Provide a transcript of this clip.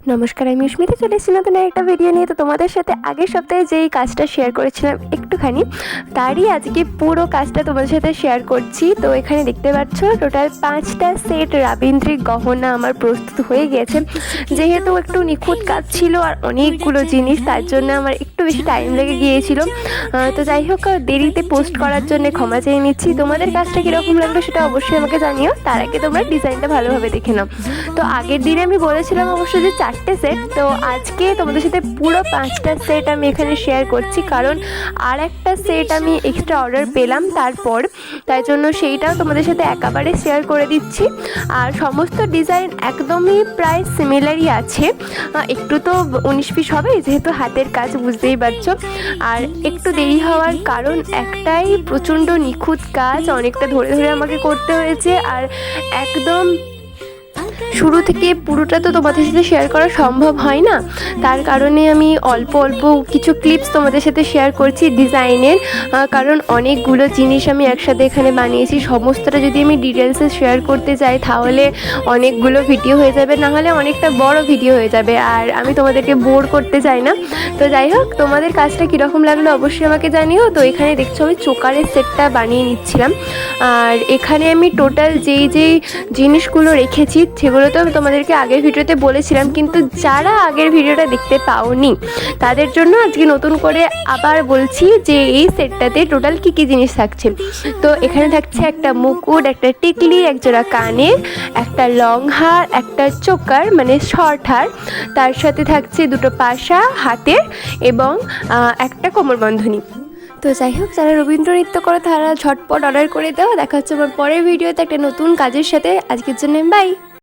নমস্কার, আমি স্মিতা চলে এসেছি নতুন একটা ভিডিও নিয়ে। তো তোমাদের সাথে আগের সপ্তাহে যেই কাজটা শেয়ার করেছিলাম একটুখানি, তারই আজকে পুরো কাজটা তোমাদের সাথে শেয়ার করছি। তো এখানে দেখতে পাচ্ছ টোটাল 5টা সেট রাবীন্দ্রিক গহনা আমার প্রস্তুত হয়ে গিয়েছে। যেহেতু একটু নিখুঁত কাজ ছিল আর অনেকগুলো জিনিস, তার জন্য আমার একটু বেশি টাইম লেগে গিয়েছিল। তো যাই হোক, দেরিতে পোস্ট করার জন্য ক্ষমা চেয়ে নিচ্ছি। তোমাদের কাজটা কীরকম লাগলো সেটা অবশ্যই আমাকে জানিও। তার আগে তোমরা ডিজাইনটা ভালোভাবে দেখে নাও। তো আগের দিনে আমি বলেছিলাম অবশ্যই যে 4টে সেট, তো আজকে তোমাদের সাথে পুরো 5টা সেট আমি এখানে শেয়ার করছি, কারণ আর একটা সেট আমি এক্সট্রা অর্ডার পেলাম তারপর, তাই জন্য সেইটাও তোমাদের সাথে একেবারে শেয়ার করে দিচ্ছি। আর সমস্ত ডিজাইন একদমই প্রায় সিমিলারই আছে, একটু তো 19 পিস হবে যেহেতু হাতের কাজ, বুঝতেই পারছো। আর একটু দেরি হওয়ার কারণ একটাই, প্রচণ্ড নিখুঁত কাজ, অনেকটা ধরে ধরে আমাকে করতে হয়েছে। আর একদম শুরু থেকে পুরোটা তো তোমাদের সাথে শেয়ার করা সম্ভব হয় না, তার কারণে আমি অল্প অল্প কিছু ক্লিপস তোমাদের সাথে শেয়ার করছি ডিজাইনের। কারণ অনেকগুলো জিনিস আমি একসাথে এখানে বানিয়েছি, সমস্তটা যদি আমি ডিটেলসে শেয়ার করতে যাই তাহলে অনেকগুলো ভিডিও হয়ে যাবে, নাহলে অনেকটা বড় ভিডিও হয়ে যাবে, আর আমি তোমাদেরকে বোর করতে চাই না। তো যাই হোক, তোমাদের কাজটা কীরকম লাগলো অবশ্যই আমাকে জানিও। তো এখানে দেখছো আমি চোকারের সেটটা বানিয়ে নিচ্ছিলাম। আর এখানে আমি টোটাল যেই জিনিসগুলো রেখেছি সেগুলো তো আমি তোমাদেরকে আগের ভিডিওতে বলেছিলাম, কিন্তু যারা আগের ভিডিওটা দেখতে পাওনি তাদের জন্য আজকে নতুন করে আবার বলছি যে এই সেটটাতে টোটাল কী কী জিনিস থাকছে। তো এখানে থাকছে একটা মুকুট, একটা টিকলি, একজোড়া কানের, একটা লং হার, একটা চোকার মানে শর্ট হার, তার সাথে থাকছে দুটো পাশা হাতের এবং একটা কোমরবন্ধনী। তো যাই হোক, যারা রবীন্দ্র নৃত্য করে তারা ঝটপট অর্ডার করে দাও। দেখা হচ্ছে আমার পরের ভিডিওতে একটা নতুন কাজের সাথে। আজকের জন্য বাই।